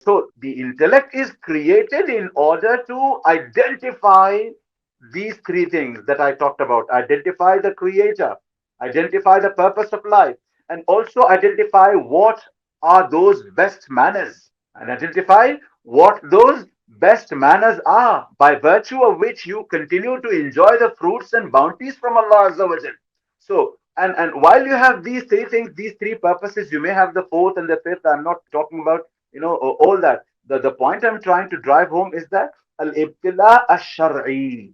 So the intellect is created in order to identify these three things that I talked about. Identify the creator, identify the purpose of life, and also identify what are those best manners, and identify what those best manners are, by virtue of which you continue to enjoy the fruits and bounties from Allah Azza wa Jal. So, and while you have these three things, these three purposes, you may have the fourth and the fifth. I'm not talking about, all that. The point I'm trying to drive home is that al-ibtila ash-shar'i,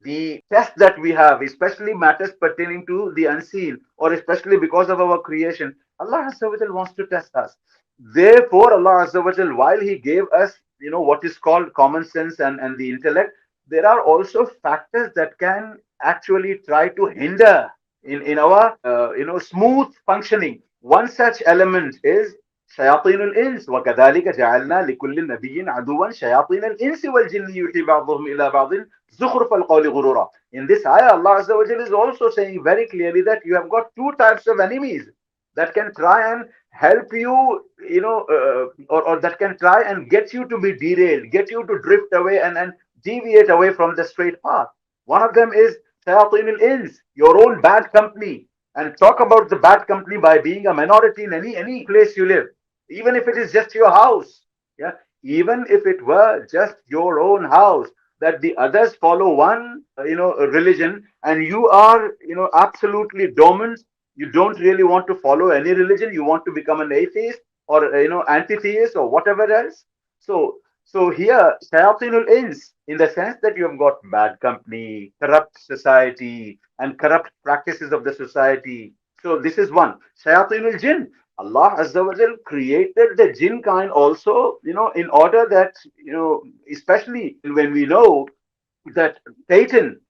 the test that we have, especially matters pertaining to the unseen, or especially because of our creation, Allah Azza wa Jal wants to test us. Therefore, Allah Azza wa Jal, while He gave us, what is called common sense and the intellect, there are also factors that can actually try to hinder in our, smooth functioning. One such element is شياطين الإنس وكذلك جعلنا لكل نبي عدوا شياطين الإنس والجن يوحي بعضهم إلى بعض زخرف القول غرورا. In this ayah, Allah Azza wa Jalla is also saying very clearly that you have got two types of enemies that can try and help you, or that can try and get you to be derailed, get you to drift away and deviate away from the straight path. One of them is shayateen al-ins, your own bad company. And talk about the bad company by being a minority in any place you live, even if it is just your house. Yeah, even if it were just your own house, that the others follow one, religion, and you are, absolutely dormant. You don't really want to follow any religion. You want to become an atheist, or, anti-theist, or whatever else. So here, shayatinul ins, in the sense that you have got bad company, corrupt society, and corrupt practices of the society. So this is one. Shayatinul jinn. Allah Azza wa Jal created the jinn kind also, in order that, especially when we know that Satan,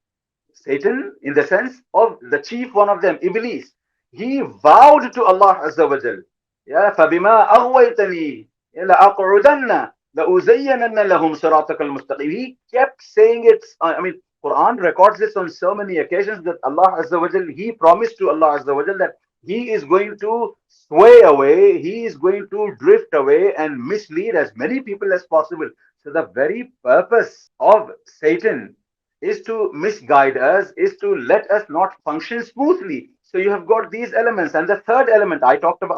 in the sense of the chief one of them, Iblis, he vowed to Allah Azza wa Jal, yeah, فَبِمَا أَغْوَيْتَنِي لَأَقْعُدَنَّ لَأُزَيَّنَنَّ لَهُمْ صِرَاطَكَ الْمُسْتَقِيمِ. He kept saying it. I mean, Quran records this on so many occasions, that Allah Azza wa Jal, He promised to Allah Azza wa Jal that He is going to sway away, He is going to drift away and mislead as many people as possible. So the very purpose of Satan is to misguide us, is to let us not function smoothly. So you have got these elements. And the third element I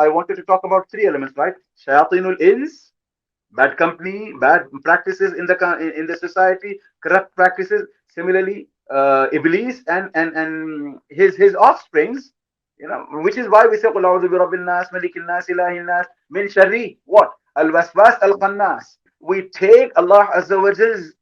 wanted to talk about three elements, right? Shayatinul ins, bad company, bad practices in the society, corrupt practices. Similarly, Iblis and his offsprings, which is why we say قُلْ أَعُوذُ بِرَبِّ النَّاسِ مَلِكِ النَّاسِ إِلَٰهِ النَّاسِ مِنْ شَرِّ what? Al-waswas al-khannas. We take Allah Azza wa Jall's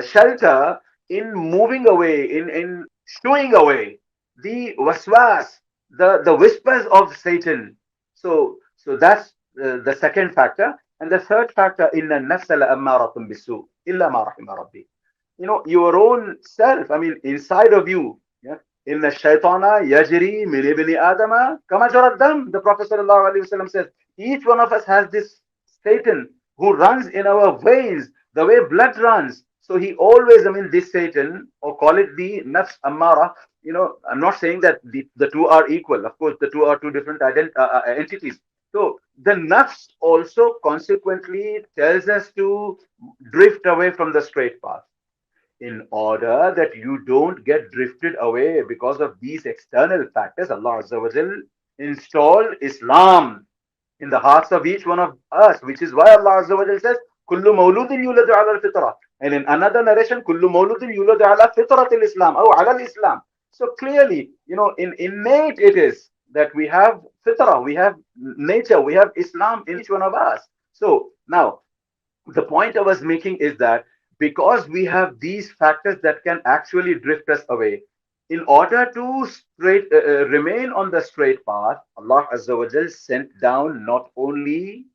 shelter in moving away, in shooing away the waswas, the whispers of Satan. So that's the second factor. And the third factor, inna nafsa la ammaratun bisu illa ma rahima rabbi. Your own self, I mean, inside of you. Yeah. Inna shaitana yajri min ibni adama kama jarad dam. The Prophet sallallahu alaihi wasallam says, each one of us has this Satan who runs in our veins the way blood runs. So he always, I mean, this Satan, or call it the nafs ammara, I'm not saying that the two are equal. Of course, the two are two different entities. So the nafs also consequently tells us to drift away from the straight path. In order that you don't get drifted away because of these external factors, Allah Azza wa Jal installed Islam in the hearts of each one of us, which is why Allah Azza wa Jal says, Kullu mawludin yuladu ala al-fitra. And in another narration, Kullu mawludin yuladu ala fitrat al-Islam, or ala al-Islam. So clearly, in innate it is that we have fitra, we have nature, we have Islam in each one of us. So now, the point I was making is that because we have these factors that can actually drift us away, in order to remain on the straight path, Allah Azza wa Jal sent down not only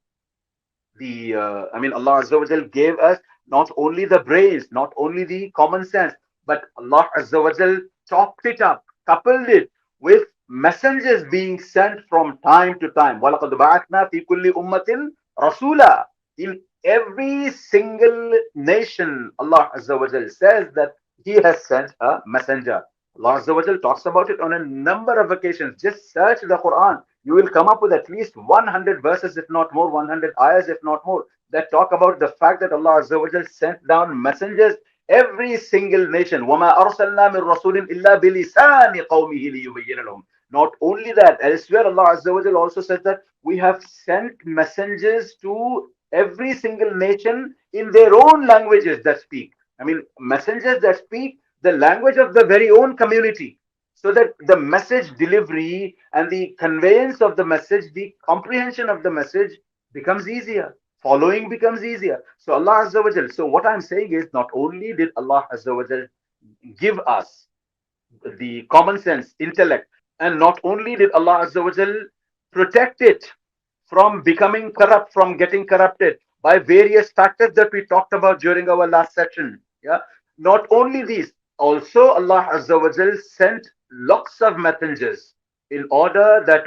Allah Azza wa Jal gave us not only the brains, not only the common sense, but Allah Azza wa Jal chopped it up, coupled it with messengers being sent from time to time. وَلَقَدْ بَعَثْنَا فِي كُلِّ أُمَّةٍ رَسُولًا. In every single nation, Allah Azza wa Jal says that He has sent a messenger. Allah Azza wa Jal talks about it on a number of occasions. Just search the Quran. You will come up with at least 100 verses, if not more, 100 ayahs, if not more, that talk about the fact that Allah Azza wa Jal sent down messengers every single nation. وَمَا أَرْسَلْنَا مِن رَسُولٍ إِلَّا بِلِسَانِ قَوْمِهِ لِيُبَيِّنَ لَهُم. Not only that, elsewhere Allah Azza wa Jal also said that we have sent messengers to every single nation in their own languages that speak. I mean, messengers that speak the language of the very own community, so that the message delivery and the conveyance of the message, the comprehension of the message becomes easier. Following becomes easier. So Allah Azza wa Jal. So what I'm saying is, not only did Allah Azza wa Jal give us the common sense, intellect, and not only did Allah Azza wa Jal protect it from becoming corrupt, from getting corrupted by various factors that we talked about during our last session. Yeah. Not only these, also Allah Azza wa Jal sent lots of messengers in order that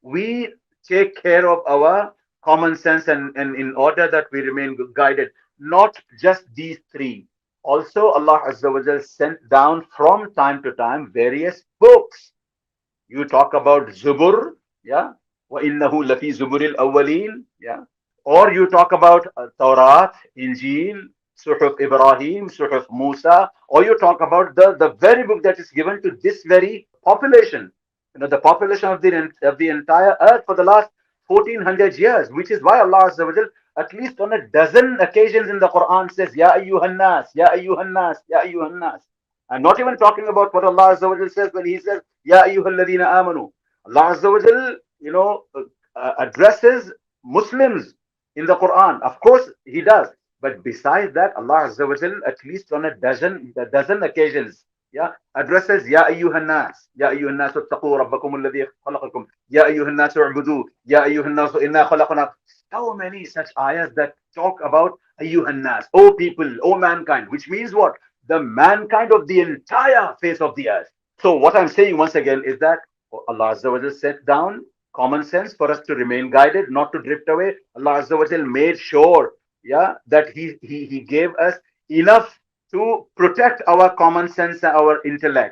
we take care of our common sense, and in order that we remain guided. Not just these three. Also, Allah Azza wa Jal sent down from time to time various books. You talk about Zubur, yeah, وَإِنَّهُ لَفِي زُبُرِ الْأَوَّلِينَ, yeah, or you talk about Taurat, Injil, Suhuf Ibrahim, Suhuf Musa, or you talk about the very book that is given to this very population, the population of the entire earth for the last 1400 years, which is why Allah Azza wa Jal, at least on a dozen occasions in the Quran, says, Ya ayyuhan nas, Ya ayyuhan nas, Ya ayyuhan nas. I'm not even talking about what Allah Azza wa Jal says when He says, Ya ayyuhalladhina amanu. Allah Azza wa Jal, addresses Muslims in the Quran. Of course, He does. But besides that, Allah Azza wa Jal, at least on a dozen occasions, yeah, addresses Ya ayyuhan nas, Ya ayyuhan nas ittaqu rabbakum alladhi khalaqakum, Ya ayyuhan nas u'budu, Ya ayyuhan nas inna khalaqna. So many such ayahs that talk about ayyuhan nas, O people, O mankind, which means what? The mankind of the entire face of the earth. So what I'm saying once again is that Allah Azza wa Jal set down common sense for us to remain guided, not to drift away. Allah Azza wa Jal made sure, yeah, that He gave us enough to protect our common sense and our intellect.